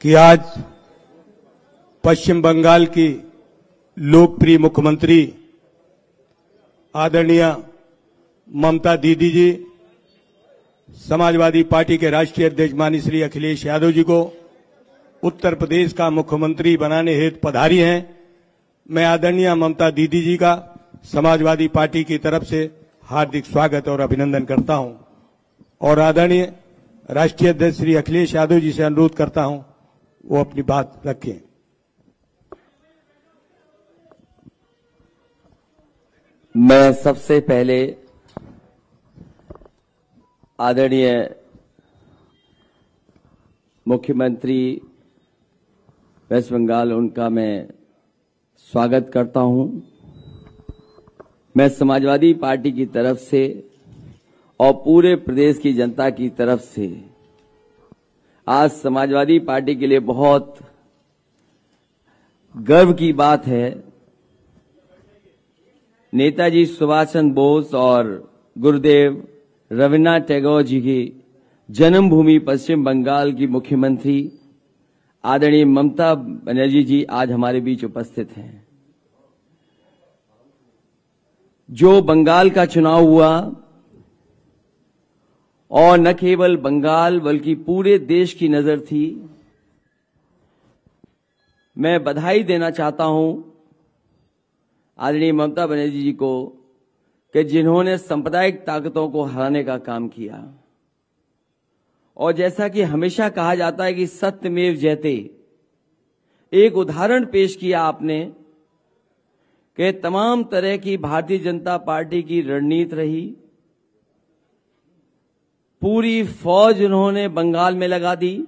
कि आज पश्चिम बंगाल की लोकप्रिय मुख्यमंत्री आदरणीय ममता दीदी जी, समाजवादी पार्टी के राष्ट्रीय अध्यक्ष माननीय श्री अखिलेश यादव जी को उत्तर प्रदेश का मुख्यमंत्री बनाने हेतु पधारी हैं। मैं आदरणीय ममता दीदी जी का समाजवादी पार्टी की तरफ से हार्दिक स्वागत और अभिनंदन करता हूं और आदरणीय राष्ट्रीय अध्यक्ष श्री अखिलेश यादव जी से अनुरोध करता हूं वो अपनी बात रखें। मैं सबसे पहले आदरणीय मुख्यमंत्री वेस्ट बंगाल उनका मैं स्वागत करता हूं। मैं समाजवादी पार्टी की तरफ से और पूरे प्रदेश की जनता की तरफ से आज समाजवादी पार्टी के लिए बहुत गर्व की बात है। नेताजी सुभाष चंद्र बोस और गुरुदेव रविन्द्रनाथ टैगोर जी की जन्मभूमि पश्चिम बंगाल की मुख्यमंत्री आदरणीय ममता बनर्जी जी आज हमारे बीच उपस्थित हैं। जो बंगाल का चुनाव हुआ और न केवल बंगाल बल्कि पूरे देश की नजर थी, मैं बधाई देना चाहता हूं आदरणीय ममता बनर्जी जी को कि जिन्होंने सांप्रदायिक ताकतों को हराने का काम किया। और जैसा कि हमेशा कहा जाता है कि सत्यमेव जयते, एक उदाहरण पेश किया आपने कि तमाम तरह की भारतीय जनता पार्टी की रणनीति रही, पूरी फौज उन्होंने बंगाल में लगा दी,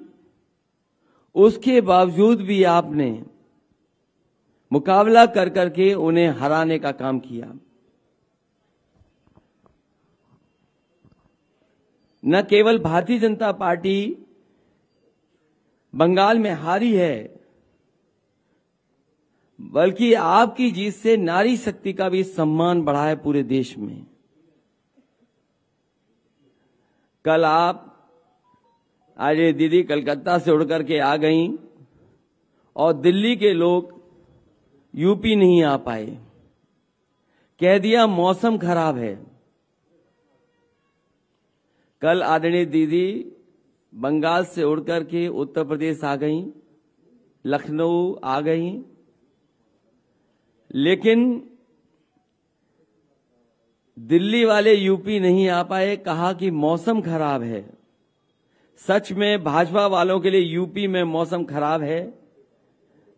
उसके बावजूद भी आपने मुकाबला कर करके उन्हें हराने का काम किया। न केवल भारतीय जनता पार्टी बंगाल में हारी है, बल्कि आपकी जीत से नारी शक्ति का भी सम्मान बढ़ा है पूरे देश में। कल आप आज दीदी कलकत्ता से उड़ करके आ गईं और दिल्ली के लोग यूपी नहीं आ पाए, कह दिया मौसम खराब है। कल आदरणीय दीदी बंगाल से उड़ करके उत्तर प्रदेश आ गईं, लखनऊ आ गईं, लेकिन दिल्ली वाले यूपी नहीं आ पाए, कहा कि मौसम खराब है। सच में भाजपा वालों के लिए यूपी में मौसम खराब है।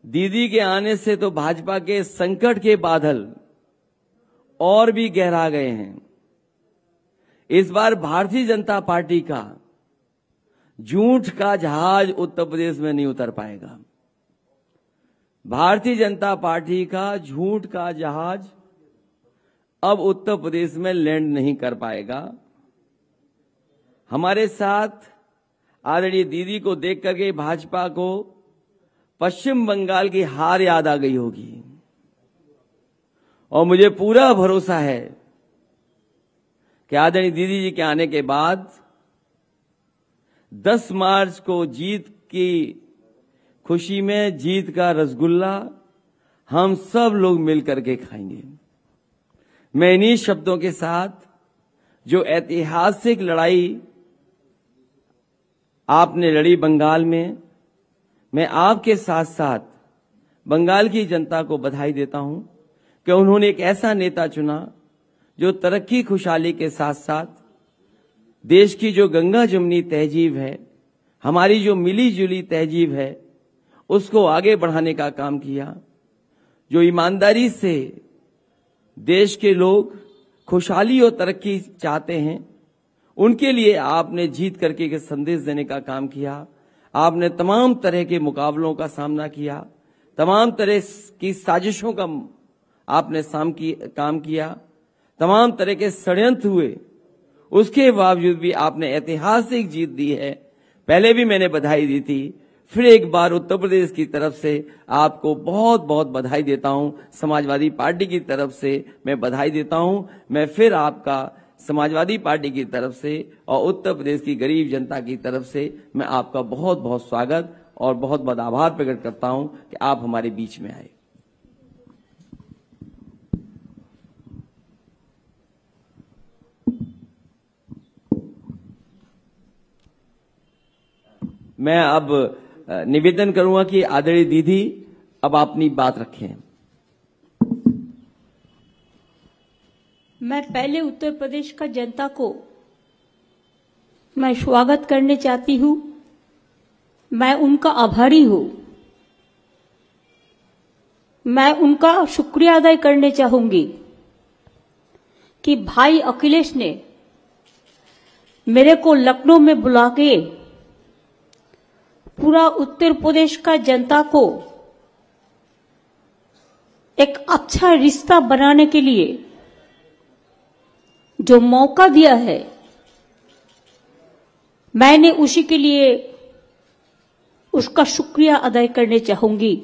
दीदी के आने से तो भाजपा के संकट के बादल और भी गहरा गए हैं। इस बार भारतीय जनता पार्टी का झूठ का जहाज उत्तर प्रदेश में नहीं उतर पाएगा। भारतीय जनता पार्टी का झूठ का जहाज अब उत्तर प्रदेश में लैंड नहीं कर पाएगा। हमारे साथ आदरणीय दीदी को देख करके भाजपा को पश्चिम बंगाल की हार याद आ गई होगी और मुझे पूरा भरोसा है कि आदरणीय दीदी जी के आने के बाद 10 मार्च को जीत की खुशी में जीत का रसगुल्ला हम सब लोग मिलकर के खाएंगे। मैं इन्हीं शब्दों के साथ जो ऐतिहासिक लड़ाई आपने लड़ी बंगाल में, मैं आपके साथ साथ बंगाल की जनता को बधाई देता हूं कि उन्होंने एक ऐसा नेता चुना जो तरक्की खुशहाली के साथ साथ देश की जो गंगा जमुनी तहजीब है, हमारी जो मिली जुली तहजीब है, उसको आगे बढ़ाने का काम किया। जो ईमानदारी से देश के लोग खुशहाली और तरक्की चाहते हैं, उनके लिए आपने जीत करके के संदेश देने का काम किया। आपने तमाम तरह के मुकाबलों का सामना किया, तमाम तरह की साजिशों का आपने काम किया, तमाम तरह के षड्यंत्र हुए, उसके बावजूद भी आपने ऐतिहासिक जीत दी है। पहले भी मैंने बधाई दी थी, फिर एक बार उत्तर प्रदेश की तरफ से आपको बहुत बहुत बधाई देता हूं। समाजवादी पार्टी की तरफ से मैं बधाई देता हूं। मैं फिर आपका समाजवादी पार्टी की तरफ से और उत्तर प्रदेश की गरीब जनता की तरफ से मैं आपका बहुत बहुत स्वागत और बहुत बहुत आभार प्रकट करता हूं कि आप हमारे बीच में आए। मैं अब निवेदन करूंगा कि आदरणीय दीदी अब अपनी बात रखें। मैं पहले उत्तर प्रदेश का जनता को मैं स्वागत करने चाहती हूं। मैं उनका आभारी हूं। मैं उनका शुक्रिया अदा करने चाहूंगी कि भाई अखिलेश ने मेरे को लखनऊ में बुला के पूरा उत्तर प्रदेश का जनता को एक अच्छा रिश्ता बनाने के लिए जो मौका दिया है, मैंने उसी के लिए उसका शुक्रिया अदा करने चाहूंगी।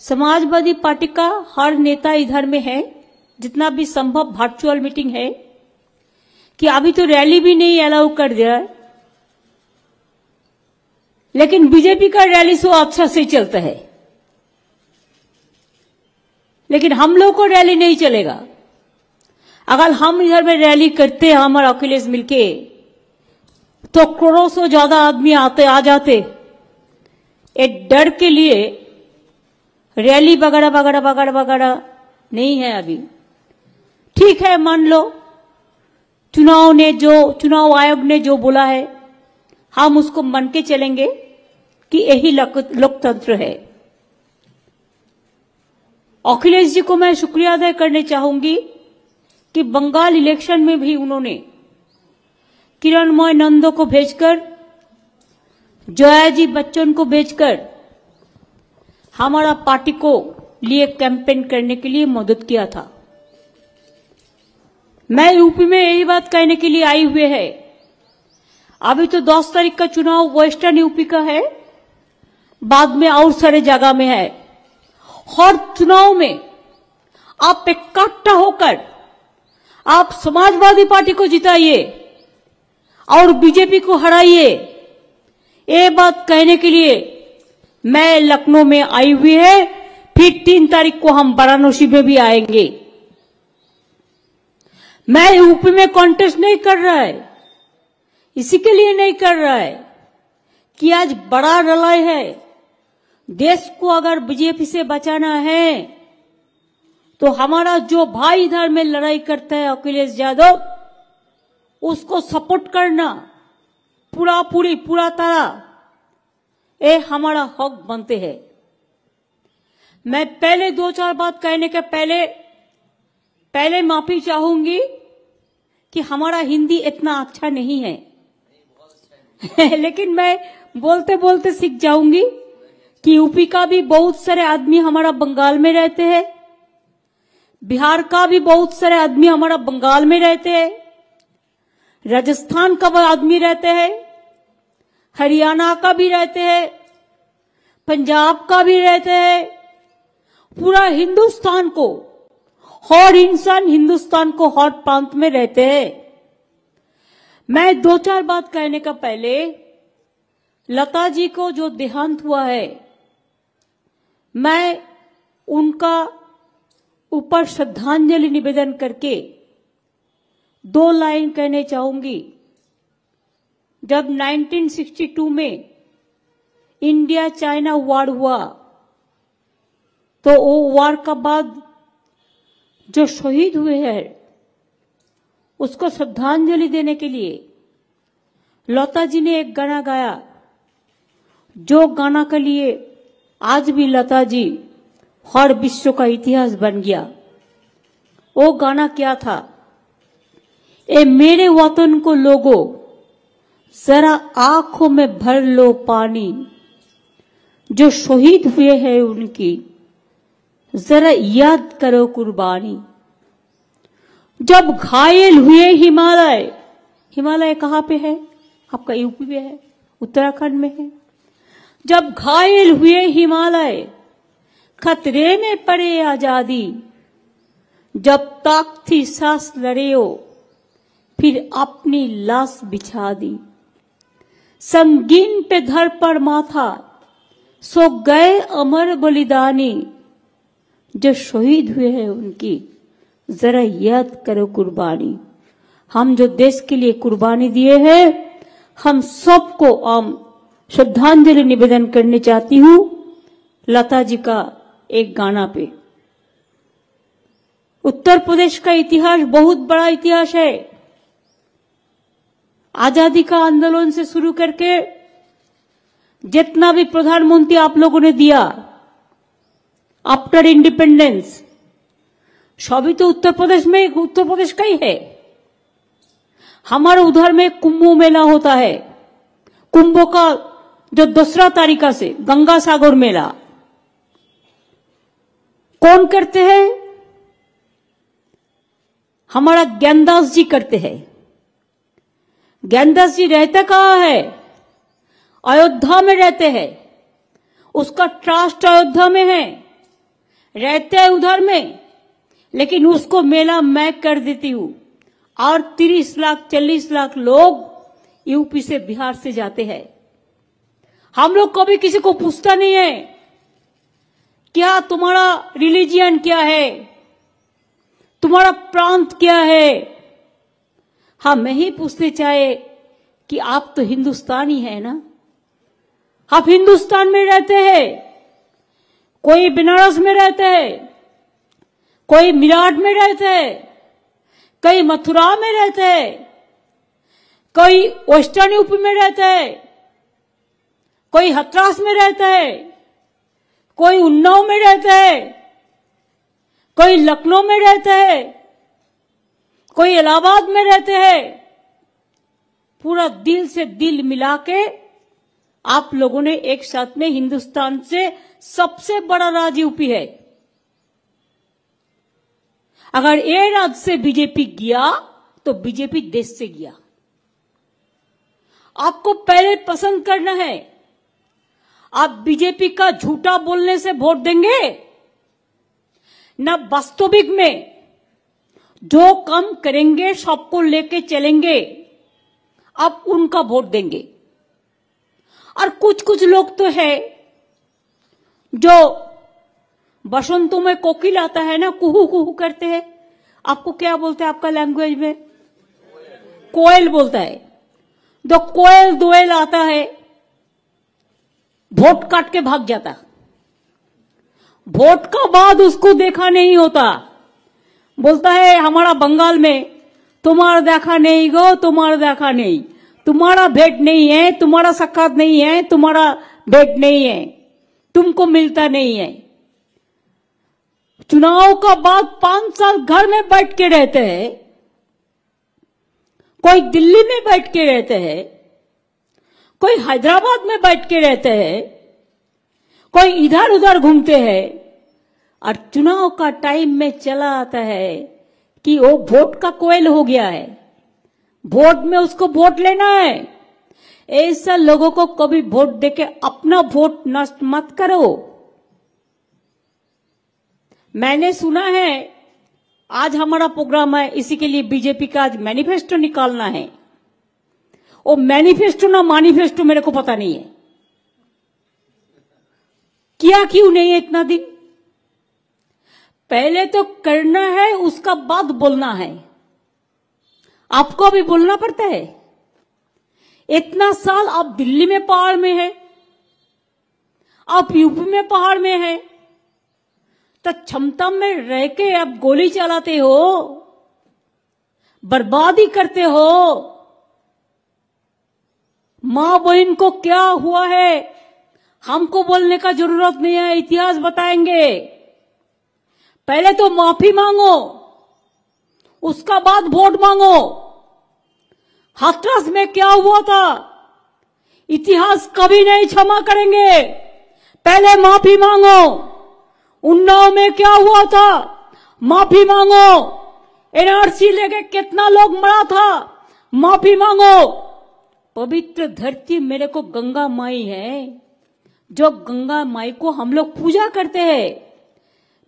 समाजवादी पार्टी का हर नेता इधर में है, जितना भी संभव वर्चुअल मीटिंग है कि अभी तो रैली भी नहीं अलाउ कर दिया है, लेकिन बीजेपी का रैली सो अच्छा से चलता है, लेकिन हम लोग को रैली नहीं चलेगा। अगर हम इधर में रैली करते हमारा अखिलेश मिलके तो करोड़ों से ज्यादा आदमी आ जाते। एक डर के लिए रैली वगैरह वगैरह वगैरह वगैरह नहीं है अभी। ठीक है, मान लो चुनाव आयोग ने जो बोला है हम उसको मान के चलेंगे कि यही लोकतंत्र है। अखिलेश जी को मैं शुक्रिया अदा करने चाहूंगी कि बंगाल इलेक्शन में भी उन्होंने किरणमय नंदो को भेजकर, जया जी बच्चन को भेजकर हमारा पार्टी को लिए कैंपेन करने के लिए मदद किया था। मैं यूपी में यही बात कहने के लिए आई हुए है। अभी तो 10 तारीख का चुनाव वेस्टर्न यूपी का है, बाद में और सारे जगह में है। हर चुनाव में आप इकट्ठा होकर आप समाजवादी पार्टी को जिताइए और बीजेपी को हराइए। ये बात कहने के लिए मैं लखनऊ में आई हुई है। फिर 3 तारीख को हम वाराणसी में भी आएंगे। मैं यूपी में कॉन्टेस्ट नहीं कर रहा है, इसी के लिए नहीं कर रहा है कि आज बड़ा लड़ाई है। देश को अगर बीजेपी से बचाना है तो हमारा जो भाई इधर में लड़ाई करता है अखिलेश यादव, उसको सपोर्ट करना पूरा तरह ये हमारा हक बनते हैं। मैं पहले 2-4 बात कहने के पहले माफी चाहूंगी कि हमारा हिंदी इतना अच्छा नहीं है लेकिन मैं बोलते बोलते सीख जाऊंगी कि यूपी का भी बहुत सारे आदमी हमारा बंगाल में रहते हैं, बिहार का भी बहुत सारे आदमी हमारा बंगाल में रहते हैं, राजस्थान का भी आदमी रहते हैं, हरियाणा का भी रहते हैं, पंजाब का भी रहते हैं। पूरा हिंदुस्तान को, हर इंसान हिंदुस्तान को हर प्रांत में रहते हैं। मैं 2-4 बात कहने का पहले लता जी को जो देहांत हुआ है, मैं उनका ऊपर श्रद्धांजलि निवेदन करके 2 लाइन कहने चाहूंगी। जब 1962 में इंडिया चाइना वॉर हुआ तो वो वॉर का बाद जो शहीद हुए हैं उसको श्रद्धांजलि देने के लिए लता जी ने एक गाना गाया, जो गाना के लिए आज भी लता जी हर विश्व का इतिहास बन गया। वो गाना क्या था? ए मेरे वतन को लोगों जरा आंखों में भर लो पानी, जो शहीद हुए हैं उनकी जरा याद करो कुर्बानी। जब घायल हुए हिमालय कहाँ पे है? आपका यूपी में है, उत्तराखंड में है। जब घायल हुए हिमालय, खतरे में पड़े आजादी, जब तक थी सांस लड़े हो फिर अपनी लाश बिछा दी। संगीन पे धर पर माथा, सो गए अमर बलिदानी। जो शहीद हुए हैं उनकी जरा याद करो कुर्बानी। हम जो देश के लिए कुर्बानी दिए हैं, हम सबको श्रद्धांजलि निवेदन करने चाहती हूँ लता जी का एक गाना पे। उत्तर प्रदेश का इतिहास बहुत बड़ा इतिहास है। आजादी का आंदोलन से शुरू करके जितना भी प्रधानमंत्री आप लोगों ने दिया आफ्टर इंडिपेंडेंस, सभी तो उत्तर प्रदेश का ही है। हमारे उधर में कुंभ मेला होता है, कुंभ का जो 2 तारीख से गंगा सागर मेला कौन करते हैं? हमारा ज्ञानदास जी करते हैं। ज्ञानदास जी रहते कहाँ है? अयोध्या में रहते हैं। उसका ट्रस्ट अयोध्या में है, रहते हैं उधर में, लेकिन उसको मेला मैं कर देती हूं। और 30 लाख 40 लाख लोग यूपी से बिहार से जाते हैं। हम लोग कभी किसी को पूछता नहीं है क्या तुम्हारा रिलीजियन क्या है, तुम्हारा प्रांत क्या है। हम यही पूछते चाहे कि आप तो हिंदुस्तानी है ना, आप हिंदुस्तान में रहते हैं। कोई बनारस में रहते हैं, कोई मेरठ में रहते हैं, कोई मथुरा में रहते हैं, कोई वेस्टर्न यूपी में रहता है, कोई हथरास में रहता है, कोई उन्नाव में रहता है, कोई लखनऊ में रहता है, कोई इलाहाबाद में रहते हैं। पूरा दिल से दिल मिला के आप लोगों ने एक साथ में हिंदुस्तान से सबसे बड़ा राज्य यूपी है। अगर ये राज्य से बीजेपी गया तो बीजेपी देश से गया। आपको पहले पसंद करना है। आप बीजेपी का झूठा बोलने से वोट देंगे ना, वास्तविक में जो काम करेंगे सबको लेके चलेंगे, आप उनका वोट देंगे। और कुछ लोग तो है जो बसंतों में कोकिल आता है ना, कुहू कुहू करते हैं। आपको क्या बोलते हैं आपका लैंग्वेज में? कोयल बोलता है। जो कोयल दोयल आता है वोट काट के भाग जाता, वोट का बाद उसको देखा नहीं होता। बोलता है हमारा बंगाल में तुम्हारा देखा नहीं गो, तुम्हारा देखा नहीं, तुम्हारा भेंट नहीं है, तुम्हारा साक्षात नहीं है, तुम्हारा भेंट नहीं है, तुमको मिलता नहीं है। चुनाव का बाद 5 साल घर में बैठ के रहते हैं, कोई दिल्ली में बैठ के रहते हैं, कोई हैदराबाद में बैठ के रहते हैं, कोई इधर उधर घूमते हैं, और चुनाव का टाइम में चला आता है कि वो वोट का कोयल हो गया है, वोट में उसको वोट लेना है। ऐसा लोगों को कभी वोट देके अपना वोट नष्ट मत करो। मैंने सुना है आज हमारा प्रोग्राम है, इसी के लिए बीजेपी का आज मैनिफेस्टो निकालना है। वो मैनिफेस्टो ना मैनिफेस्टो मेरे को पता नहीं है, किया क्यों नहीं है इतना दिन। पहले तो करना है, उसका बाद बोलना है। आपको भी बोलना पड़ता है। इतना साल आप दिल्ली में पहाड़ में है, आप यूपी में पहाड़ में है, तो क्षमता में रह के आप गोली चलाते हो, बर्बादी करते हो। मां बहन को क्या हुआ है हमको बोलने का जरूरत नहीं है, इतिहास बताएंगे। पहले तो माफी मांगो, उसका बाद वोट मांगो। हाथरस में क्या हुआ था इतिहास कभी नहीं क्षमा करेंगे, पहले माफी मांगो। उन्नाव में क्या हुआ था माफी मांगो। एनआरसी लेके कितना लोग मरा था, माफी मांगो। पवित्र धरती मेरे को गंगा माई है, जो गंगा माई को हम लोग पूजा करते हैं।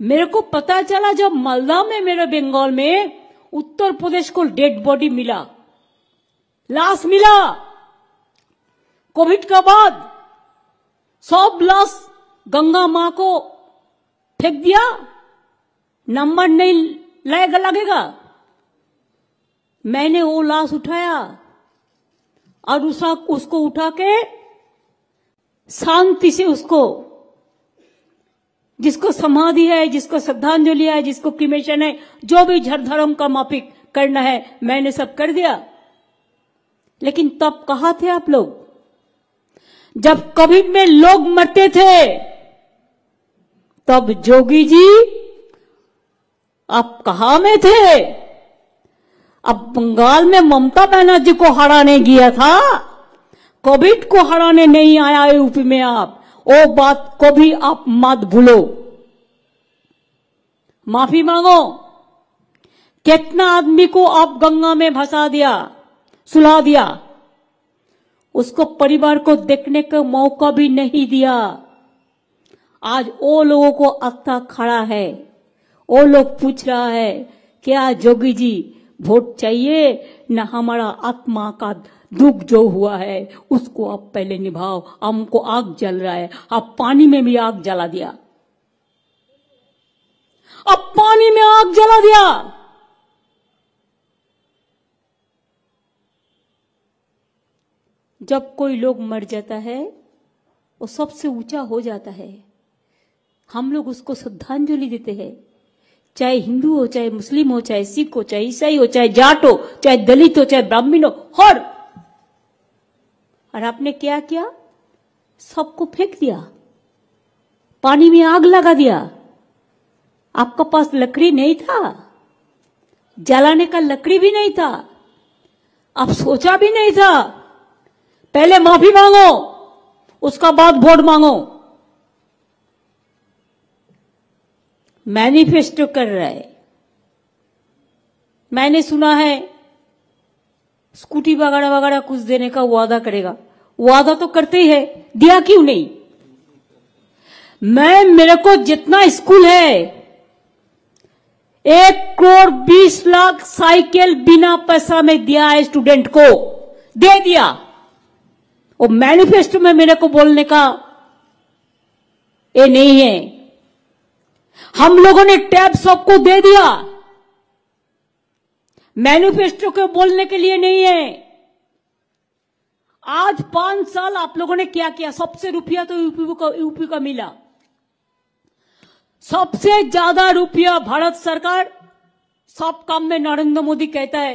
मेरे को पता चला जब मालदा में, मेरे बंगाल में, उत्तर प्रदेश को डेड बॉडी मिला, लाश मिला, कोविड के बाद 100 ग्लास गंगा मां को फेंक दिया, नंबर नहीं लगेगा। मैंने वो लाश उठाया और उसको उठा के शांति से उसको, जिसको समाधि है, जिसको श्रद्धांजलि है, जिसको क्रिमेशन है, जो भी धर्म का माफिक करना है, मैंने सब कर दिया। लेकिन तब कहाँ थे आप लोग? जब कोविड में लोग मरते थे तब जोगी जी आप कहां में थे? अब बंगाल में ममता बनर्जी को हराने गया था, कोविड को हराने नहीं आया यूपी में। आप वो बात को भी आप मत भूलो, माफी मांगो। कितना आदमी को आप गंगा में भसा दिया, सुला दिया, उसको परिवार को देखने का मौका भी नहीं दिया। आज वो लोगों को अत्ता खड़ा है, वो लोग पूछ रहा है क्या जोगी जी वोट चाहिए न, हमारा आत्मा का दुख जो हुआ है उसको आप पहले निभाओ। हमको आग जल रहा है, आप पानी में भी आग जला दिया, अब पानी में आग जला दिया। जब कोई लोग मर जाता है वो सबसे ऊंचा हो जाता है, हम लोग उसको श्रद्धांजलि देते हैं, चाहे हिंदू हो, चाहे मुस्लिम हो, चाहे सिख हो, चाहे ईसाई हो, चाहे जाट हो, चाहे दलित हो, चाहे ब्राह्मण हो, और आपने क्या किया? सबको फेंक दिया, पानी में आग लगा दिया। आपका पास लकड़ी नहीं था, जलाने का लकड़ी भी नहीं था, आप सोचा भी नहीं था। पहले माफी मांगो, उसका बाद वोट मांगो। मैनिफेस्टो कर रहा है, मैंने सुना है स्कूटी वगैरह वगैरह कुछ देने का वादा करेगा। वादा तो करते ही है, दिया क्यों नहीं? मेरे को जितना स्कूल है 1,20,00,000 साइकिल बिना पैसा में दिया है, स्टूडेंट को दे दिया। वो मैनिफेस्टो में मेरे को बोलने का ये नहीं है। हम लोगों ने टैब सबको दे दिया, मैनिफेस्टो को बोलने के लिए नहीं है। आज 5 साल आप लोगों ने क्या किया? सबसे रुपया तो यूपी का मिला, सबसे ज्यादा रुपया भारत सरकार सब काम में नरेंद्र मोदी कहता है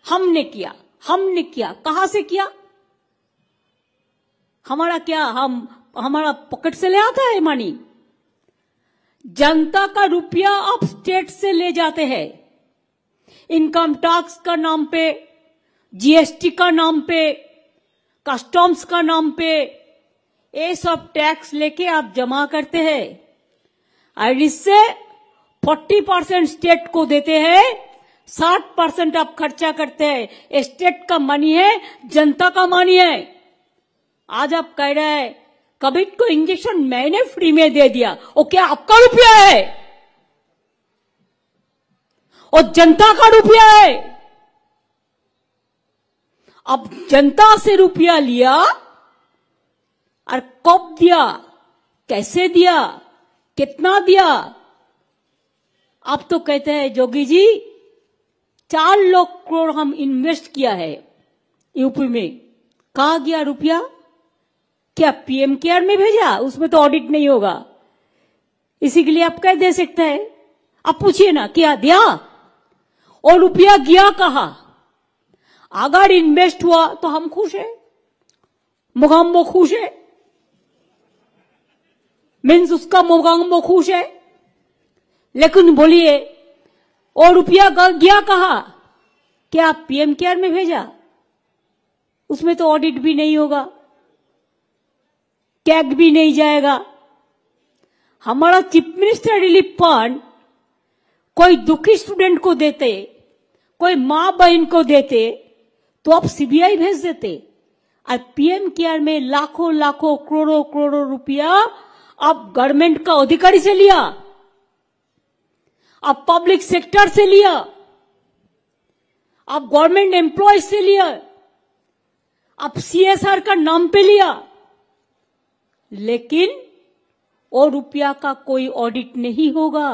हमने किया, हमने किया। कहां से किया? हमारा क्या, हमारा पॉकेट से ले आता है मनी? जनता का रुपया आप स्टेट से ले जाते हैं, इनकम टैक्स का नाम पे, जीएसटी का नाम पे, कस्टम्स का नाम पे, ये सब टैक्स लेके आप जमा करते हैं और इससे 40% स्टेट को देते हैं, 60% आप खर्चा करते हैं। स्टेट का मनी है, जनता का मनी है। आज आप कह रहे हैं कोविड को इंजेक्शन मैंने फ्री में दे दिया, वो क्या आपका रुपया है? और जनता का रुपया है। अब जनता से रुपया लिया और कब दिया, कैसे दिया, कितना दिया? आप तो कहते हैं जोगी जी 4 लाख करोड़ हम इन्वेस्ट किया है यूपी में। कहा गया रुपया? क्या पीएम केयर में भेजा? उसमें तो ऑडिट नहीं होगा, इसी के लिए आप कह दे सकते हैं। आप पूछिए ना क्या दिया और रुपया गया कहा? अगर इन्वेस्ट हुआ तो हम खुश है, मोगाम्बो खुश है, मीन्स उसका मोगाम्बो खुश है। लेकिन बोलिए और रुपया गया कहा? क्या पीएम केयर में भेजा? उसमें तो ऑडिट भी नहीं होगा, कैग भी नहीं जाएगा। हमारा चीफ मिनिस्टर रिलीफ फंड कोई दुखी स्टूडेंट को देते, कोई मां बहन को देते तो आप सीबीआई भेज देते, और पीएम केयर में लाखों लाखों करोड़ों करोड़ों रुपया आप गवर्नमेंट का अधिकारी से लिया, आप पब्लिक सेक्टर से लिया, आप गवर्नमेंट एम्प्लॉय से लिया, अब CSR का नाम पे लिया, लेकिन वो रुपया का कोई ऑडिट नहीं होगा।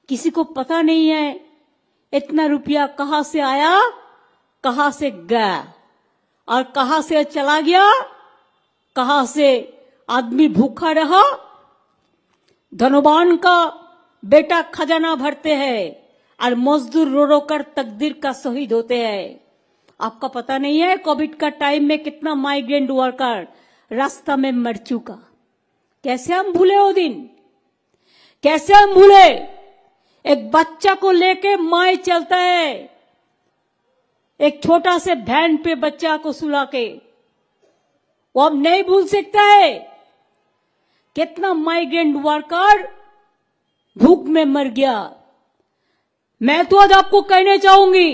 किसी को पता नहीं है इतना रुपया कहां से आया, कहां से गया और कहां से चला गया, कहां से आदमी भूखा रहा। धनवान का बेटा खजाना भरते हैं और मजदूर रो रो कर तकदीर का शहीद होते हैं। आपका पता नहीं है कोविड का टाइम में कितना माइग्रेंट वर्कर रास्ता में मर चुका। कैसे हम भूले वो दिन, कैसे हम भूले। एक बच्चा को लेके माए चलता है, एक छोटा से वैन पे बच्चा को सुला के, वो अब नहीं भूल सकता है। कितना माइग्रेंट वर्कर भूख में मर गया। मैं तो आज आपको कहने चाहूंगी,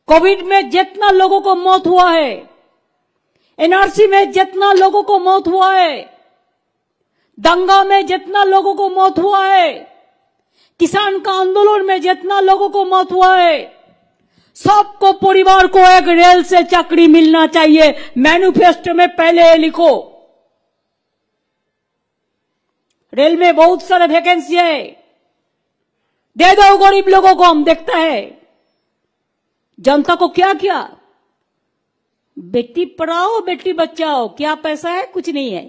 कोविड में जितना लोगों को मौत हुआ है, NRC में जितना लोगों को मौत हुआ है, दंगा में जितना लोगों को मौत हुआ है, किसान का आंदोलन में जितना लोगों को मौत हुआ है, सबको परिवार को एक रेल से चाकरी मिलना चाहिए। मैनिफेस्टो में पहले लिखो। रेल में बहुत सारे वैकेंसी है, दे दो गरीब लोगों को। हम देखता है जनता को क्या किया, बेटी पढ़ाओ बेटी बचाओ, क्या पैसा है, कुछ नहीं है।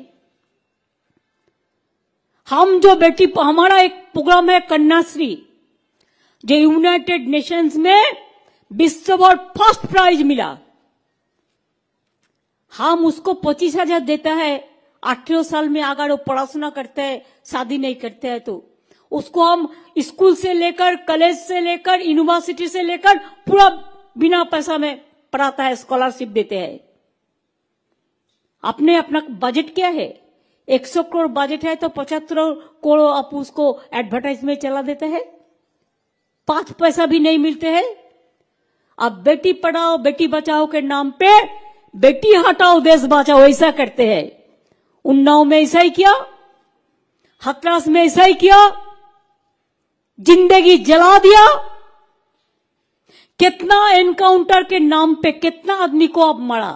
हम जो बेटी, हमारा एक प्रोग्राम है कन्याश्री, जो यूनाइटेड नेशंस में विश्व भर फर्स्ट प्राइज मिला। हम उसको 25,000 देता है। 18 साल में अगर वो पढ़ाशुना करते हैं, शादी नहीं करते हैं, तो उसको हम स्कूल से लेकर, कॉलेज से लेकर, यूनिवर्सिटी से लेकर पूरा बिना पैसा में पढ़ाता है, स्कॉलरशिप देते हैं। आपने अपना बजट क्या है, 100 करोड़ बजट है तो 75 करोड़ आप उसको एडवर्टाइज में चला देते हैं, 5 पैसा भी नहीं मिलते हैं। अब बेटी पढ़ाओ बेटी बचाओ के नाम पे बेटी हटाओ देश बचाओ ऐसा करते हैं। उन्नाव में ऐसा ही किया, हथरास में ऐसा ही किया, जिंदगी जला दिया। कितना एनकाउंटर के नाम पे कितना आदमी को अब मरा।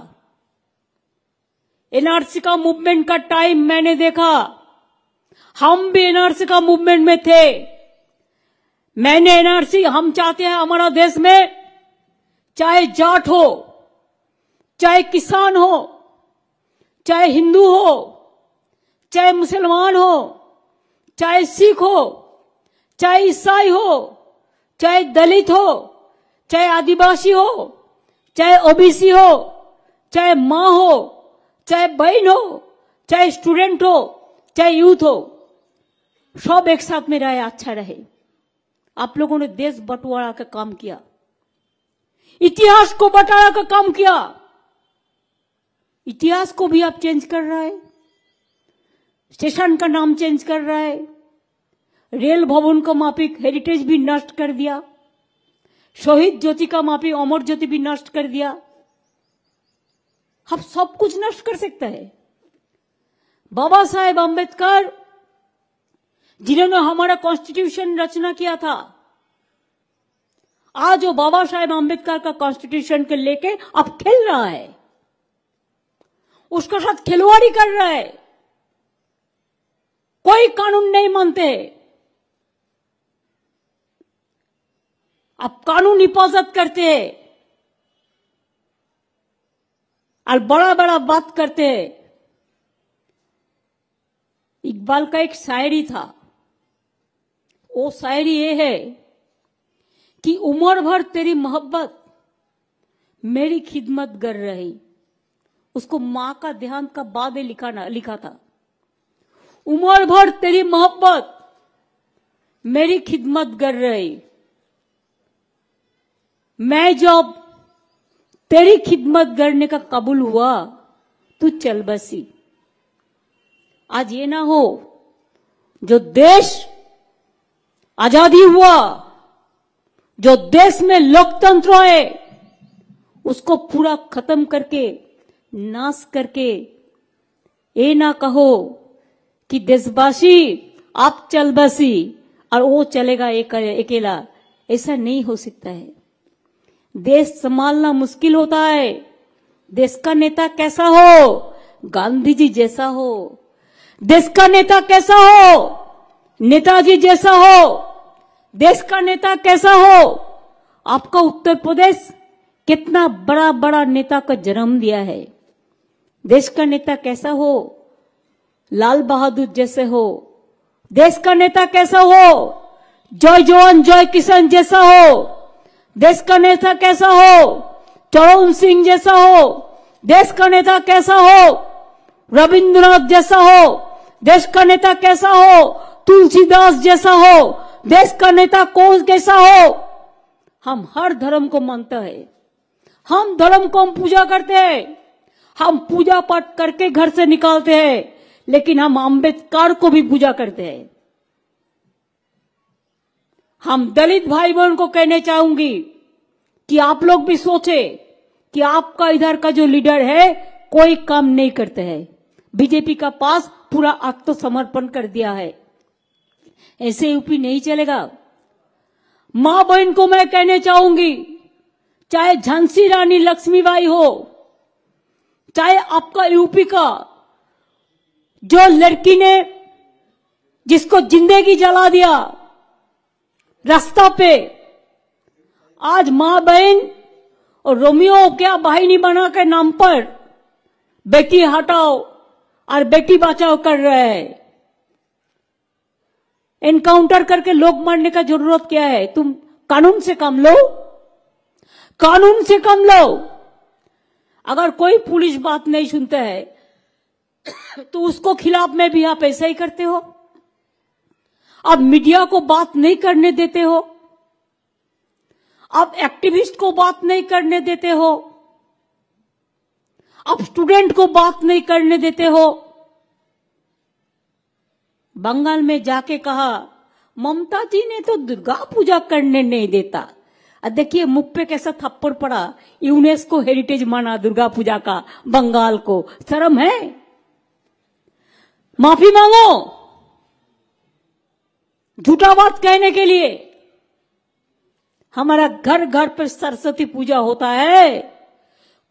NRC का मूवमेंट का टाइम मैंने देखा, हम भी NRC का मूवमेंट में थे। मैंने NRC, हम चाहते हैं हमारा देश में चाहे जाट हो, चाहे किसान हो, चाहे हिंदू हो, चाहे मुसलमान हो, चाहे सिख हो, चाहे ईसाई हो, चाहे दलित हो, चाहे आदिवासी हो, चाहे OBC हो, चाहे मां हो, चाहे बहन हो, चाहे स्टूडेंट हो, चाहे यूथ हो, सब एक साथ में रहे, अच्छा रहे। आप लोगों ने देश बंटवारा का काम किया, इतिहास को बटारा का काम किया। इतिहास को भी आप चेंज कर रहा है, स्टेशन का नाम चेंज कर रहा है, रेल भवन का माफिक हेरिटेज भी नष्ट कर दिया, शहीद ज्योति का माफिक अमर ज्योति भी नष्ट कर दिया। अब सब कुछ नष्ट कर सकता है। बाबा साहेब अम्बेडकर जिन्होंने हमारा कॉन्स्टिट्यूशन रचना किया था, आज वो बाबा साहेब अम्बेडकर का कॉन्स्टिट्यूशन के लेके अब खेल रहा है, उसके साथ खिलवाड़ी कर रहा है। कोई कानून नहीं मानते, अब कानून हिफाजत करते हैं और बड़ा बड़ा बात करते हैं। इकबाल का एक शायरी था, वो शायरी ये है कि उम्र भर तेरी मोहब्बत मेरी खिदमत कर रही। उसको मां का देहांत का बाद लिखा था। उम्र भर तेरी मोहब्बत मेरी खिदमत कर रही, मैं जब तेरी खिदमत करने का कबूल हुआ तू चल बसी। आज ये ना हो जो देश आजादी हुआ, जो देश में लोकतंत्र है, उसको पूरा खत्म करके नाश करके ये ना कहो कि देशवासी आप चल बसी और वो चलेगा अकेला। ऐसा नहीं हो सकता है। देश संभालना मुश्किल होता है, देश का नेता कैसा हो? गांधी जी जैसा हो। देश का नेता कैसा हो? नेताजी जैसा हो। देश का नेता कैसा हो? आपका उत्तर प्रदेश कितना बड़ा बड़ा नेता का जन्म दिया है। देश का नेता कैसा हो? लाल बहादुर जैसे हो। देश का नेता कैसा हो? जय जवान जय किसान जैसा हो। देश का नेता कैसा हो? चरण सिंह जैसा हो। देश का नेता कैसा हो? रविंद्रनाथ जैसा हो। देश का नेता कैसा हो? तुलसीदास जैसा हो। देश का नेता कौन कैसा हो? हम हर धर्म को मानते हैं। हम धर्म को हम पूजा करते हैं। हम पूजा पाठ करके घर से निकालते हैं, लेकिन हम अम्बेडकर को भी पूजा करते हैं। हम दलित भाई बहन को कहने चाहूंगी कि आप लोग भी सोचे कि आपका इधर का जो लीडर है कोई काम नहीं करते हैं। बीजेपी का पास पूरा आत्मसमर्पण कर दिया है। ऐसे यूपी नहीं चलेगा। मां बहन को मैं कहने चाहूंगी, चाहे झांसी रानी लक्ष्मीबाई हो, चाहे आपका यूपी का जो लड़की ने जिसको जिंदगी जला दिया रास्ता पे, आज मां बहन और रोमियो क्या बहिनी बना के नाम पर बेटी हटाओ और बेटी बचाओ कर रहे हैं। एनकाउंटर करके लोग मारने का जरूरत क्या है? तुम कानून से काम लो, कानून से काम लो। अगर कोई पुलिस बात नहीं सुनता है तो उसको खिलाफ में भी आप ऐसा ही करते हो। आप मीडिया को बात नहीं करने देते हो। आप एक्टिविस्ट को बात नहीं करने देते हो। आप स्टूडेंट को बात नहीं करने देते हो। बंगाल में जाके कहा ममता जी ने तो दुर्गा पूजा करने नहीं देता। देखिए मुख पे कैसा थप्पड़ पड़ा। यूनेस्को हेरिटेज माना दुर्गा पूजा का बंगाल को। शर्म है? माफी मांगो झूठा बात कहने के लिए। हमारा घर घर पर सरस्वती पूजा होता है।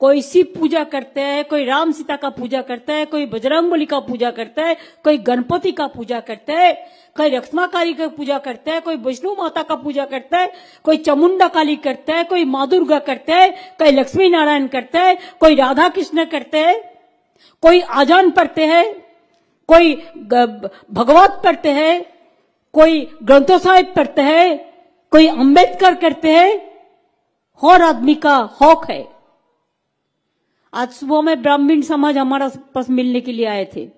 कोई शिव पूजा करते हैं, कोई राम सीता का पूजा करता है, कोई बजरंगबली का पूजा करता है, कोई गणपति का पूजा करता है, कोई रक्षमा काली का पूजा करता है, कोई वैष्णो माता का पूजा करता है, कोई चामुंडा काली करता है, कोई माँ दुर्गा करता है, कोई लक्ष्मी नारायण करता है, कोई राधा कृष्ण करते हैं, कोई आजान पढ़ते हैं, कोई भगवत पढ़ते हैं, कोई ग्रंथो साहिब पढ़ते हैं, कोई अंबेडकर करते हैं। हर आदमी का हक है। आज सुबह में ब्राह्मण समाज हमारा पास मिलने के लिए आए थे।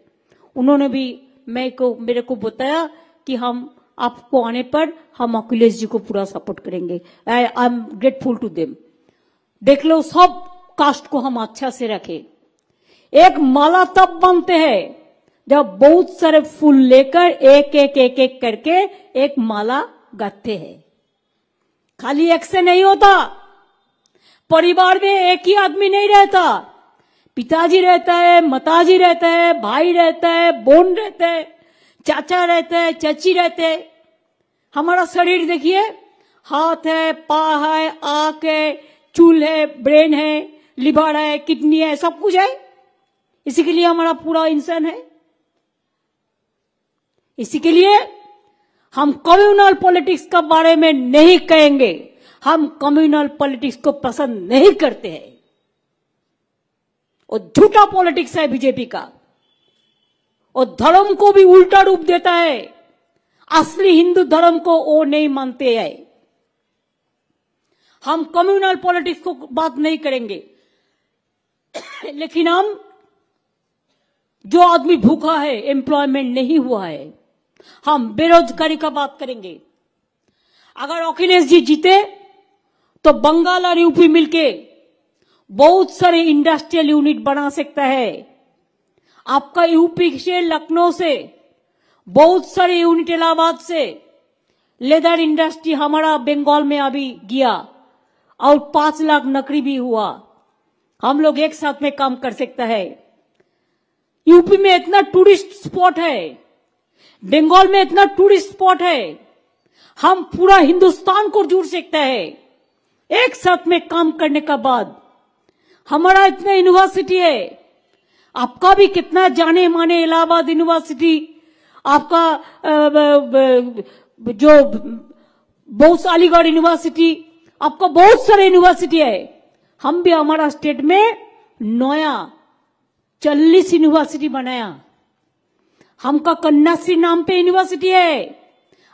उन्होंने भी मेरे को बताया कि हम आपको आने पर हम अखिलेश जी को पूरा सपोर्ट करेंगे। I am grateful to them. देख लो, सब कास्ट को हम अच्छा से रखें। एक माला तब बांधते हैं जब बहुत सारे फूल लेकर एक एक एक एक करके एक माला गाते हैं। खाली एक से नहीं होता। परिवार में एक ही आदमी नहीं रहता। पिताजी रहता है, माताजी रहता है, भाई रहता है, बहन रहता है, चाचा रहता है, चाची रहते हैं। हमारा शरीर देखिए, हाथ है, पाँव है, आंख है, चूल है, ब्रेन है, लिवर है, किडनी है, सब कुछ है। इसी के लिए हमारा पूरा इंसान है। इसी के लिए हम कम्युनल पॉलिटिक्स के बारे में नहीं कहेंगे। हम कम्युनल पॉलिटिक्स को पसंद नहीं करते हैं। और झूठा पॉलिटिक्स है बीजेपी का। और धर्म को भी उल्टा रूप देता है। असली हिंदू धर्म को वो नहीं मानते हैं। हम कम्युनल पॉलिटिक्स को बात नहीं करेंगे, लेकिन हम जो आदमी भूखा है, एम्प्लॉयमेंट नहीं हुआ है, हम बेरोजगारी का बात करेंगे। अगर अखिलेश जी जीते तो बंगाल और यूपी मिलके बहुत सारे इंडस्ट्रियल यूनिट बना सकता है। आपका यूपी से, लखनऊ से बहुत सारे यूनिट, इलाहाबाद से लेदर इंडस्ट्री हमारा बंगाल में अभी गया और 5 लाख नौकरी भी हुआ। हम लोग एक साथ में काम कर सकता है। यूपी में इतना टूरिस्ट स्पॉट है, बंगाल में इतना टूरिस्ट स्पॉट है, हम पूरा हिंदुस्तान को जोड़ सकते हैं। एक साथ में काम करने का बाद हमारा इतने यूनिवर्सिटी है, आपका भी कितना जाने माने इलाहाबाद यूनिवर्सिटी, आपका जो बहुत अलीगढ़ यूनिवर्सिटी, आपका बहुत सारे यूनिवर्सिटी है। हम भी हमारा स्टेट में नया 40 यूनिवर्सिटी बनाया। हमका कन्याश्री नाम पे यूनिवर्सिटी है,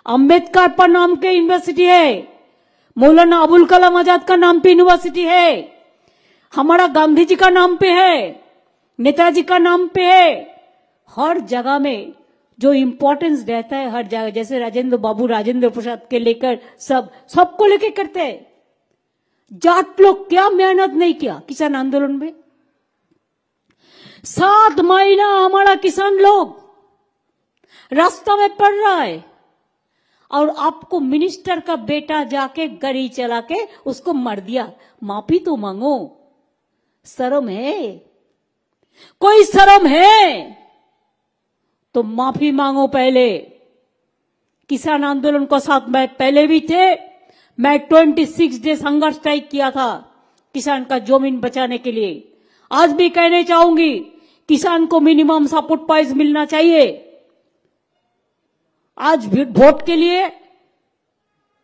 अंबेडकर पर नाम के यूनिवर्सिटी है, मौलाना अबुल कलाम आजाद का नाम पे यूनिवर्सिटी है, हमारा गांधी जी का नाम पे है, नेताजी का नाम पे है। हर जगह में जो इम्पोर्टेंस रहता है हर जगह, जैसे राजेंद्र बाबू राजेंद्र प्रसाद के लेकर सबको लेके करते हैं। जाट लोग क्या मेहनत नहीं किया किसान आंदोलन में। 7 महीना हमारा किसान लोग रास्ता में पड़ रहा है, और आपको मिनिस्टर का बेटा जाके गाड़ी चला के उसको मार दिया। माफी तो मांगो, शर्म है? कोई शर्म है तो माफी मांगो पहले। किसान आंदोलन को साथ में पहले भी थे। मैं 26 डेज हंगर स्ट्राइक किया था किसान का जमीन बचाने के लिए। आज भी कहने चाहूंगी, किसान को मिनिमम सपोर्ट प्राइस मिलना चाहिए। आज वोट के लिए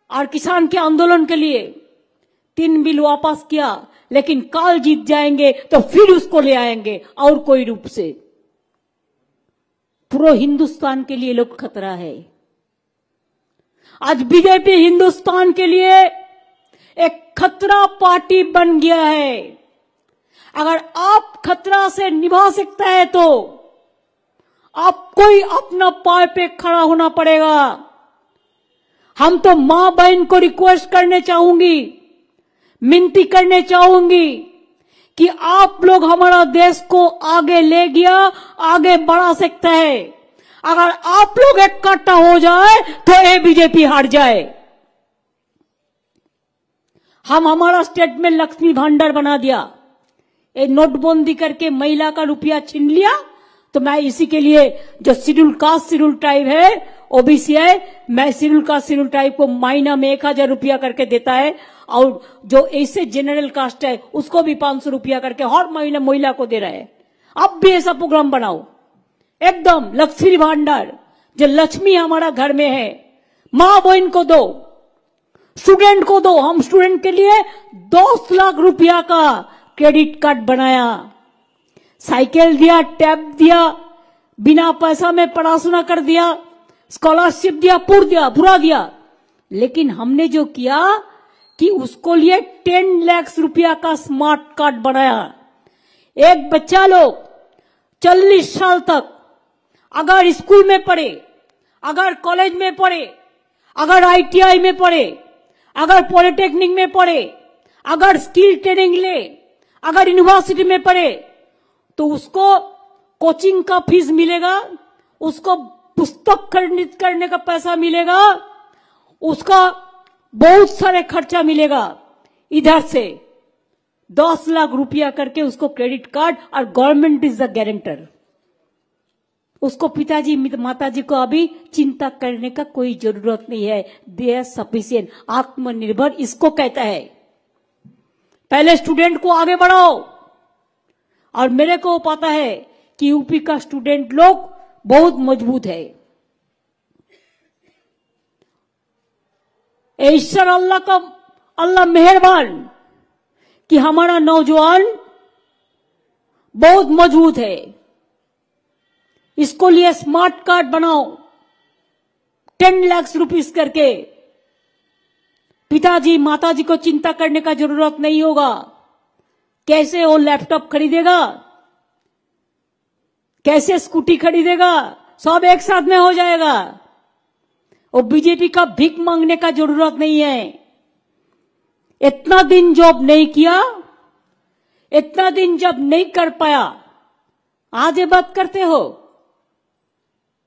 और किसान के आंदोलन के लिए 3 बिल वापस किया, लेकिन काल जीत जाएंगे तो फिर उसको ले आएंगे और कोई रूप से। पूरे हिंदुस्तान के लिए लोग खतरा है। आज बीजेपी हिंदुस्तान के लिए एक खतरा पार्टी बन गया है। अगर आप खतरा से निभा सकता है तो आपको ही अपना पाय पे खड़ा होना पड़ेगा। हम तो मां बहन को रिक्वेस्ट करने चाहूंगी, मिनती करने चाहूंगी कि आप लोग हमारा देश को आगे ले गया, आगे बढ़ा सकता है। अगर आप लोग इकट्ठा हो जाए तो ये बीजेपी हार जाए। हम हमारा स्टेट में लक्ष्मी भांडार बना दिया। ये नोटबंदी करके महिला का रुपया छीन लिया, तो मैं इसी के लिए जो शेड्यूल कास्ट शेड्यूल ट्राइब है, ओबीसी है, मैं शेड्यूल कास्ट शेड्यूल ट्राइब को महीना में 1000 रुपया करके देता है, और जो ऐसे जनरल कास्ट है उसको भी 500 रुपया करके हर महीने महिला को दे रहा है। अब भी ऐसा प्रोग्राम बनाओ, एकदम लक्ष्मी भांडार, जो लक्ष्मी हमारा घर में है, मां बहन को दो, स्टूडेंट को दो। हम स्टूडेंट के लिए 10 लाख रुपया का क्रेडिट कार्ड बनाया, साइकिल दिया, टैब दिया, बिना पैसा में पढ़ाशुना कर दिया, स्कॉलरशिप दिया, पूरा दिया। लेकिन हमने जो किया कि उसको लिए 10 लाख रुपया का स्मार्ट कार्ड बनाया। एक बच्चा लोग 40 साल तक अगर स्कूल में पढ़े, अगर कॉलेज में पढ़े, अगर आईटीआई में पढ़े, अगर पॉलिटेक्निक में पढ़े, अगर स्किल ट्रेनिंग ले, अगर यूनिवर्सिटी में पढ़े, तो उसको कोचिंग का फीस मिलेगा, उसको पुस्तक खरीद करने का पैसा मिलेगा, उसका बहुत सारे खर्चा मिलेगा। इधर से 10 लाख रुपया करके उसको क्रेडिट कार्ड, और गवर्नमेंट इज द गारंटर। उसको पिताजी माताजी को अभी चिंता करने का कोई जरूरत नहीं है। दे आर सफिशिएंट, आत्मनिर्भर इसको कहता है। पहले स्टूडेंट को आगे बढ़ाओ। और मेरे को पता है कि यूपी का स्टूडेंट लोग बहुत मजबूत है। ईश्वर अल्लाह मेहरबान कि हमारा नौजवान बहुत मजबूत है। इसको लिए स्मार्ट कार्ड बनाओ 10 लाख रुपीस करके। पिताजी माताजी को चिंता करने का जरूरत नहीं होगा। कैसे वो लैपटॉप खरीदेगा, कैसे स्कूटी खरीदेगा, सब एक साथ में हो जाएगा। वो बीजेपी का भीख मांगने का जरूरत नहीं है। इतना दिन जॉब नहीं किया, इतना दिन जब नहीं कर पाया, आज ये बात करते हो।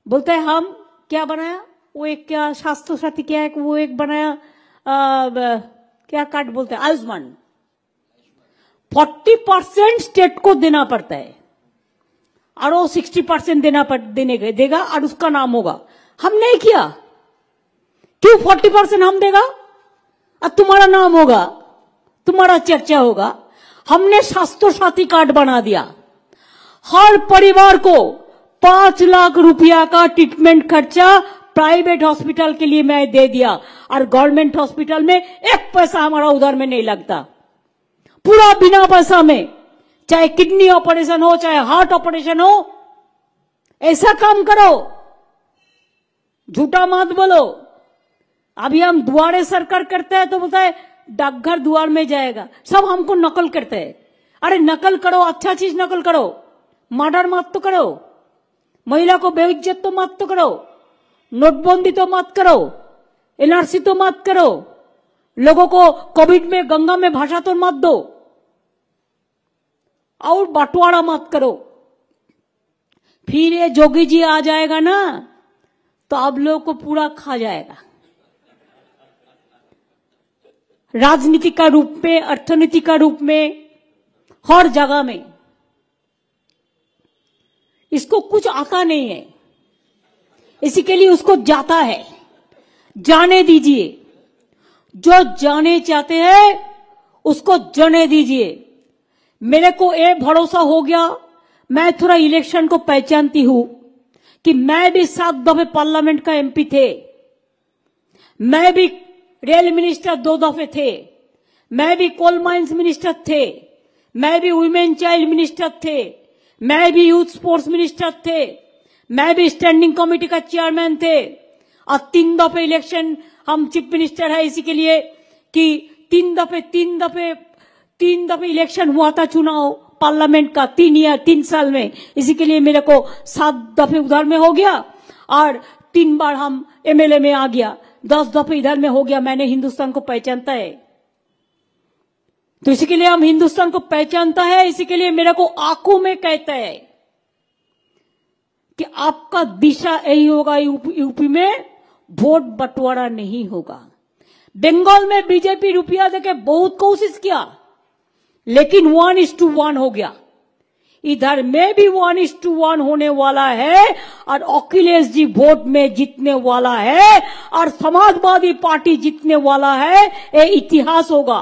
बोलते हैं हम क्या बनाया, वो एक क्या स्वास्थ्य साथी क्या है, वो एक बनाया क्या कार्ड बोलते हैं, आयुष्मान। 40% स्टेट को देना पड़ता है और वो 60% देगा और उसका नाम होगा। हम नहीं किया, क्यों 40% हम देगा और तुम्हारा नाम होगा, तुम्हारा चर्चा होगा। हमने स्वास्थ्य साथी कार्ड बना दिया। हर परिवार को 5 लाख रुपया का ट्रीटमेंट खर्चा प्राइवेट हॉस्पिटल के लिए मैं दे दिया, और गवर्नमेंट हॉस्पिटल में 1 पैसा हमारा उधर में नहीं लगता, पूरा बिना पैसा में। चाहे किडनी ऑपरेशन हो, चाहे हार्ट ऑपरेशन हो, ऐसा काम करो, झूठा मत बोलो। अभी हम दुआरे सरकार करते हैं तो बोलता है डाकघर द्वार में जाएगा, सब हमको नकल करते हैं। अरे नकल करो, अच्छा चीज नकल करो, मर्डर मत तो करो, महिला को बेइज्जत तो मत तो करो, नोटबंदी तो मत करो, एनआरसी तो मत करो, लोगों को कोविड में गंगा में भाषा तो मत दो, और बंटवारा मत करो। फिर ये जोगी जी आ जाएगा ना तो आप लोगों को पूरा खा जाएगा, राजनीति का रूप में, अर्थनीति का रूप में, हर जगह में। इसको कुछ आता नहीं है, इसी के लिए उसको जाता है। जाने दीजिए, जो जाने चाहते हैं उसको जाने दीजिए। मेरे को ये भरोसा हो गया, मैं थोड़ा इलेक्शन को पहचानती हूं कि मैं भी 7 दफे पार्लियामेंट का एमपी थे, मैं भी रेल मिनिस्टर 2 दफे थे, मैं भी कोल माइंस मिनिस्टर थे, मैं भी वुमेन चाइल्ड मिनिस्टर थे, मैं भी यूथ स्पोर्ट्स मिनिस्टर थे, मैं भी स्टैंडिंग कमेटी का चेयरमैन थे, और 3 दफे इलेक्शन हम चीफ मिनिस्टर है, इसी के लिए कि 3 दफे इलेक्शन हुआ था, चुनाव पार्लियामेंट का 3 साल में। इसी के लिए मेरे को 7 दफे उधर में हो गया, और 3 बार हम एमएलए में आ गया, 10 दफे इधर में हो गया। मैंने हिंदुस्तान को पहचानता है, तो इसी के लिए हम हिंदुस्तान को पहचानता है, इसी के लिए मेरे को आंखों में कहता है कि आपका दिशा यही होगा, यूपी में वोट बंटवारा नहीं होगा। बंगाल में बीजेपी रुपया देके बहुत कोशिश किया, लेकिन 1:1 हो गया। इधर में भी 1:1 होने वाला है, और अखिलेश जी वोट में जीतने वाला है, और समाजवादी पार्टी जीतने वाला है। ये इतिहास होगा।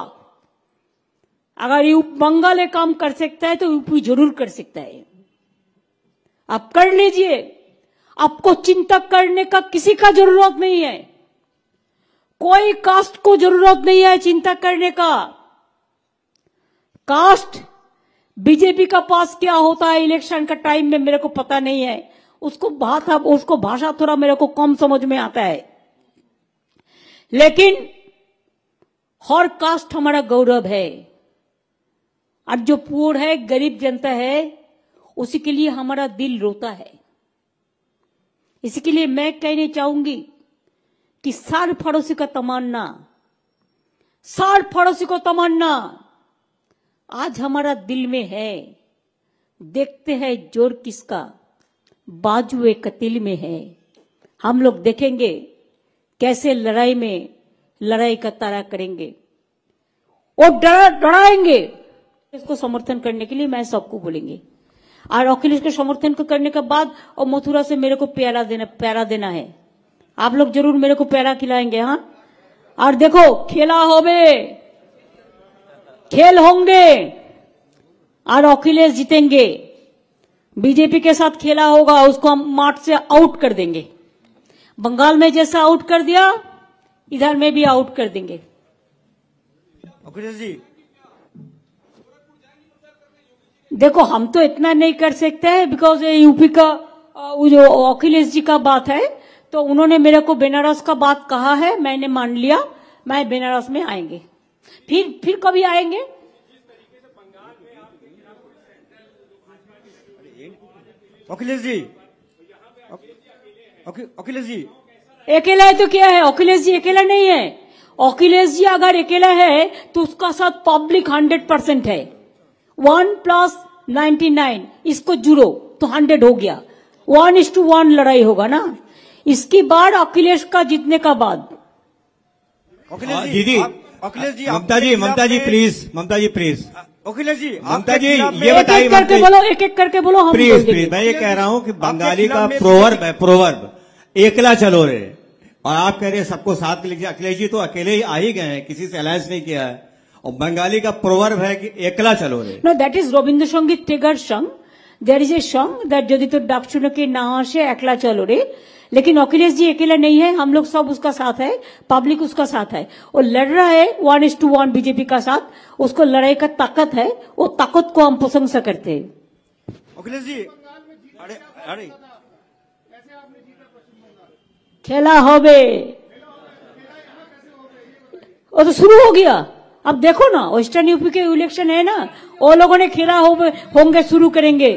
अगर बंगाल ये काम कर सकता है तो यूपी जरूर कर सकता है। आप कर लीजिए, आपको चिंता करने का किसी का जरूरत नहीं है, कोई कास्ट को जरूरत नहीं है चिंता करने का। कास्ट बीजेपी का पास क्या होता है इलेक्शन का टाइम में मेरे को पता नहीं है, उसको भाषा थोड़ा मेरे को कम समझ में आता है, लेकिन हर कास्ट हमारा गौरव है। और जो पुअर है, गरीब जनता है, उसी के लिए हमारा दिल रोता है। इसी के लिए मैं कहना चाहूंगी कि सार पड़ोसी का तमन्ना आज हमारा दिल में है। देखते हैं जोर किसका, बाजुए कतिल में है। हम लोग देखेंगे कैसे लड़ाई का तारा करेंगे और डराएंगे। इसको समर्थन करने के लिए मैं सबको बोलेंगे, और अखिलेश के समर्थन को करने के बाद और मथुरा से मेरे को प्यारा देना है। आप लोग जरूर मेरे को प्यारा खिलाएंगे। हाँ, और देखो खेल होंगे और अखिलेश जीतेंगे। बीजेपी के साथ खेला होगा, उसको हम मार्च से आउट कर देंगे। बंगाल में जैसा आउट कर दिया, इधर में भी आउट कर देंगे। अखिलेश जी, देखो हम तो इतना नहीं कर सकते हैं, बिकॉज यूपी का जो अखिलेश जी का बात है, तो उन्होंने मेरे को बनारस का बात कहा है, मैंने मान लिया। मैं बनारस में आएंगे, फिर कभी आएंगे। अखिलेश जी, अखिलेश जी अकेला है तो क्या है? अखिलेश जी अकेला नहीं है। अखिलेश जी अगर अकेला है तो उसका साथ पब्लिक 100% है। 1+99 इसको जुड़ो तो 100 हो गया। 1:1 लड़ाई होगा ना। इसकी बार अखिलेश का जीतने का बाद। दीदी, अखिलेश जी, ममता जी प्लीज, अखिलेश जी, ममता जी ये बताइए, एक एक करके बोलो। हम प्लीज मैं ये कह रहा हूँ कि बंगाली का प्रोवर्ब एकला चलो रे, और आप कह रहे हैं सबको साथ लेके। अखिलेश जी तो अकेले ही आ ही गए हैं, किसी से अलायंस नहीं किया है, और बंगाली का प्रोवर्ब है कि एकला चलो रे। No, that is रविंद्रसंगीत Tagore song. There is a song that यदि तो डाक चुनो के ना से एकला चलो रे, लेकिन अखिलेश जी अकेला नहीं है, हम लोग सब उसका साथ है, पब्लिक उसका साथ है। वो लड़ रहा है 1:1 बीजेपी का साथ, उसको लड़ाई का ताकत है, वो ताकत को हम प्रशंसा करते हैं। अखिलेश जी, अरे अरे खेला होबे, वो तो शुरू हो गया। अब देखो ना, वेस्टर्न यूपी के इलेक्शन है ना, वो लोगों ने खेला होंगे, शुरू करेंगे।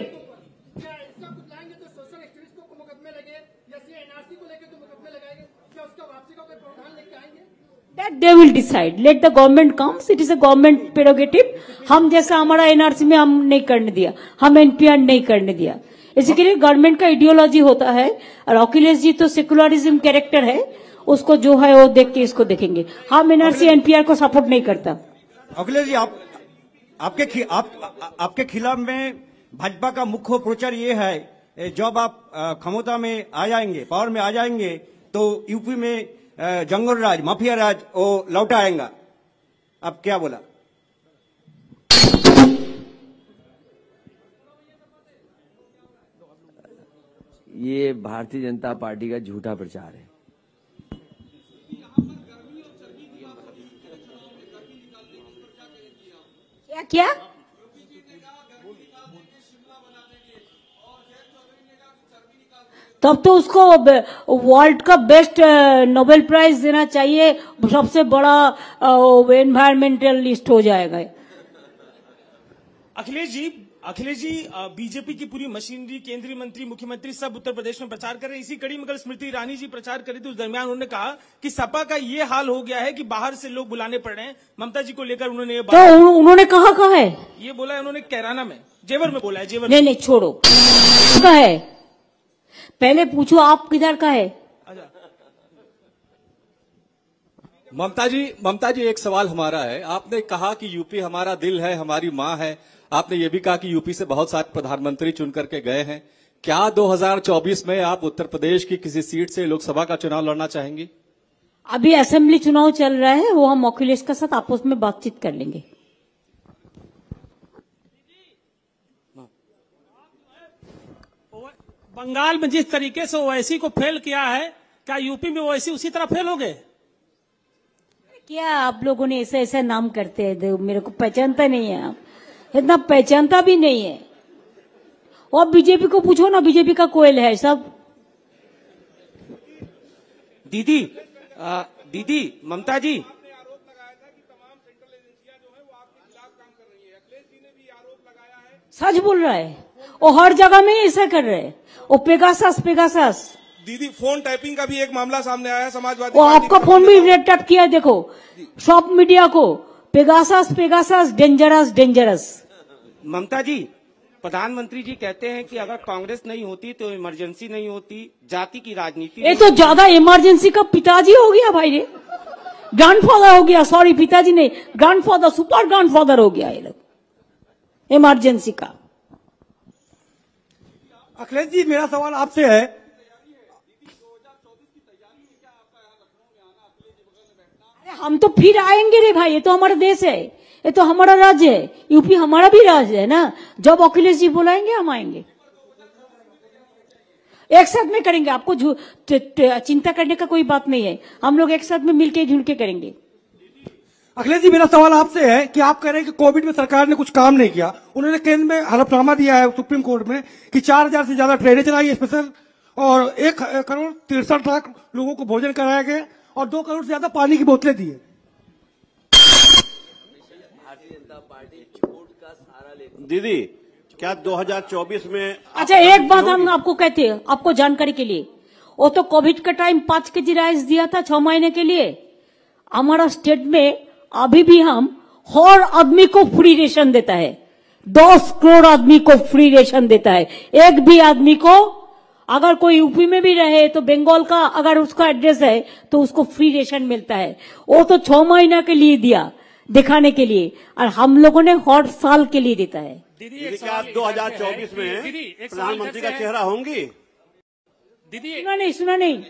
That they will decide. Let the government comes. It is a government prerogative. हम जैसा हमारा एनआरसी में हम नहीं करने दिया, हम एनपीआर नहीं करने दिया। इसी के लिए गवर्नमेंट का आइडियोलॉजी होता है, और अखिलेश जी तो सेकुलरिज्म कैरेक्टर है, उसको जो है वो देख के इसको देखेंगे। हम एनआरसी एनपीआर को सपोर्ट नहीं करता। अखिलेश जी, आपके खिलाफ में भाजपा का मुख्य प्रचार ये है, जब आप क्षमता में आ जाएंगे, पावर में आ जाएंगे, तो यूपी में जंगल राज, माफिया राज वो लौटा आएगा। आप क्या बोला? ये भारतीय जनता पार्टी का झूठा प्रचार है। क्या तब तो उसको वर्ल्ड का बेस्ट नोबेल प्राइज देना चाहिए, सबसे बड़ा एनवायरमेंटलिस्ट हो जाएगा। अखिलेश जी, बीजेपी की पूरी मशीनरी, केंद्रीय मंत्री, मुख्यमंत्री सब उत्तर प्रदेश में प्रचार कर रहे हैं। इसी कड़ी में कल स्मृति ईरानी जी प्रचार कर रही थी, उस दरमियान उन्होंने कहा कि सपा का ये हाल हो गया है कि बाहर से लोग बुलाने पड़ रहे हैं। ममता जी को लेकर उन्होंने ये बात, तो उन्होंने कहा है, ये बोला है उन्होंने कैराना में, जेवर में बोला है। जेवर नहीं छोड़ो, किसका है पहले पूछो, आप किधर का है? ममता जी एक सवाल हमारा है। आपने कहा कि यूपी हमारा दिल है, हमारी मां है। आपने ये भी कहा कि यूपी से बहुत सारे प्रधानमंत्री चुन करके गए हैं। क्या 2024 में आप उत्तर प्रदेश की किसी सीट से लोकसभा का चुनाव लड़ना चाहेंगी? अभी असेंबली चुनाव चल रहा है, वो हम अखिलेश के साथ आपस में बातचीत कर लेंगे। बंगाल में जिस तरीके से ओवैसी को फेल किया है, क्या यूपी में ओवैसी उसी तरह फेल हो गए? क्या आप लोगों ने ऐसा नाम करते हैं, मेरे को पहचानता नहीं है, आप इतना पहचानता भी नहीं है। और बीजेपी को पूछो ना, बीजेपी का कोयल है सब। दीदी ममता जी, सच बोल रहा है, वो हर जगह में ऐसा कर रहे हैं। वो पेगासस दीदी, फोन टैपिंग का भी एक मामला सामने आया, समाजवादी वो आपका फोन भी टैप किया, देखो सब मीडिया को। Pegasus dangerous. ममता जी, प्रधानमंत्री जी कहते हैं कि अगर कांग्रेस नहीं होती तो इमरजेंसी नहीं होती, जाति की राजनीति। ये तो ज्यादा इमरजेंसी का पिताजी हो गया भाई रे, ग्रैंडफादर हो गया, सॉरी पिताजी नहीं, ग्रैंडफादर, सुपर ग्रैंडफादर हो गया ये लोग इमरजेंसी का। अखिलेश जी, मेरा सवाल आपसे है, हम तो फिर आएंगे रे भाई, ये तो हमारा देश है, ये तो हमारा राज्य है, यूपी हमारा भी राज्य है ना। जब अखिलेश जी बुलाएंगे हम आएंगे, एक साथ में करेंगे। आपको चिंता करने का कोई बात नहीं है, हम लोग एक साथ में मिलके जुल के करेंगे। अखिलेश जी, मेरा सवाल आपसे है कि आप कह रहे हैं कि कोविड में सरकार ने कुछ काम नहीं किया। उन्होंने केंद्र में हलफनामा दिया है सुप्रीम कोर्ट में कि 4000 से ज्यादा ट्रेनें चलाई स्पेशल, और 1,63,00,000 लोगों को भोजन कराया गया, और 2 करोड़ से ज्यादा पानी की बोतलें दी है। दीदी, क्या 2024 में? अच्छा, एक बात हम आपको कहते हैं, आपको जानकारी के लिए, वो तो कोविड का टाइम 5 केजी राइस दिया था 6 महीने के लिए। हमारा स्टेट में अभी भी हम हर आदमी को फ्री रेशन देता है, 10 करोड़ आदमी को फ्री रेशन देता है। एक भी आदमी को, अगर कोई यूपी में भी रहे तो बंगाल का अगर उसका एड्रेस है तो उसको फ्री रेशन मिलता है। वो तो 6 महीना के लिए दिया, दिखाने के लिए, और हम लोगों ने हर साल के लिए देता है। दीदी, क्या आप 2024 में प्रधानमंत्री का चेहरा होंगी? दीदी, सुना नहीं।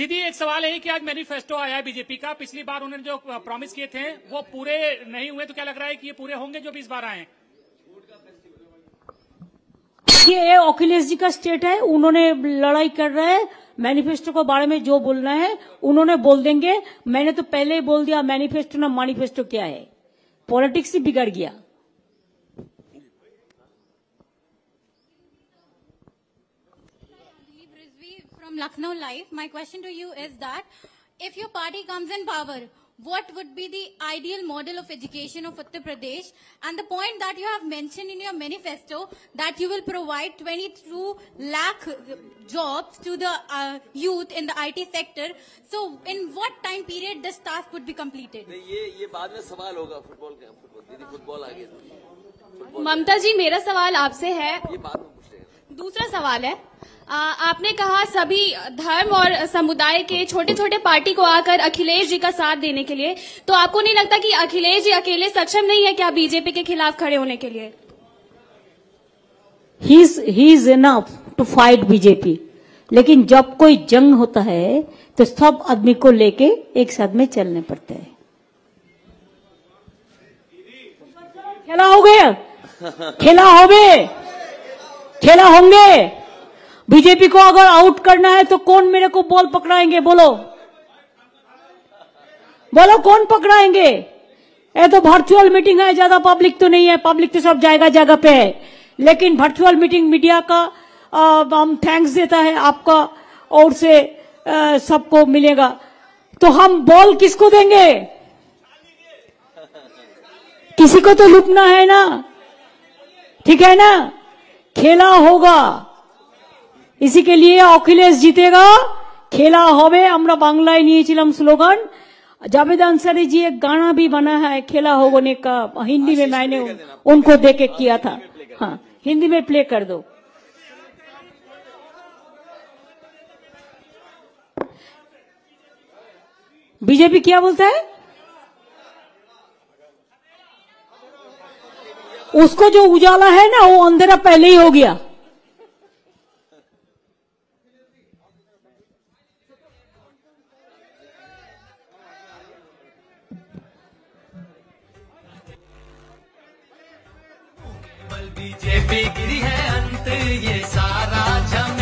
दीदी एक सवाल है कि आज मैनिफेस्टो आया है बीजेपी का, पिछली बार उन्होंने जो प्रॉमिस किए थे वो पूरे नहीं हुए, तो क्या लग रहा है कि ये पूरे होंगे जो भी इस बार आए? ये अखिलेश जी का स्टेट है, उन्होंने लड़ाई कर रहे हैं। मैनिफेस्टो के बारे में जो बोलना है उन्होंने बोल देंगे। मैंने तो पहले ही बोल दिया मैनिफेस्टो ना मैनिफेस्टो क्या है, पॉलिटिक्स ही बिगड़ गया। From Lucknow Live, my question to you is that if your party comes in power, what would be the ideal model of education of Uttar Pradesh? And the point that you have mentioned in your manifesto that you will provide 22 lakh jobs to the youth in the IT sector. So in what time period this task would be completed? ये बाद में सवाल होगा football का। दीदी football आगे। ममता जी मेरा सवाल आपसे है, ये बाद में पूछ रहे हैं। दूसरा सवाल है, आपने कहा सभी धर्म और समुदाय के छोटे छोटे पार्टी को आकर अखिलेश जी का साथ देने के लिए, तो आपको नहीं लगता कि अखिलेश जी अकेले सक्षम नहीं है क्या बीजेपी के खिलाफ खड़े होने के लिए? He is enough to fight BJP, लेकिन जब कोई जंग होता है तो सब आदमी को लेके एक साथ में चलने पड़ते हैं। खेला हो गया, खेला हो गए, खेला होंगे। बीजेपी को अगर आउट करना है तो कौन मेरे को बॉल पकड़ाएंगे? बोलो बोलो कौन पकड़ाएंगे? ये तो वर्चुअल मीटिंग है, ज्यादा पब्लिक तो नहीं है, पब्लिक तो सब जगह जगह पे है, लेकिन वर्चुअल मीटिंग मीडिया का हम थैंक्स देता है आपका और से सबको मिलेगा। तो हम बॉल किसको देंगे? किसी को तो लुटना है ना, ठीक है ना? खेला होगा, इसी के लिए अखिलेश जीतेगा। खेला होबे, আমরা বাংলায় নিয়েছিলাম স্লোগাन। जावेद अंसारी जी एक गाना भी बना है खेला होने का, हिंदी में मैंने उनको देके किया था। हाँ, हिंदी में प्ले कर दो। बीजेपी क्या बोलता है? उसको जो उजाला है ना वो अंधेरा पहले ही हो गया। बीजेपी गिरी है अंत ये सारा झमेला।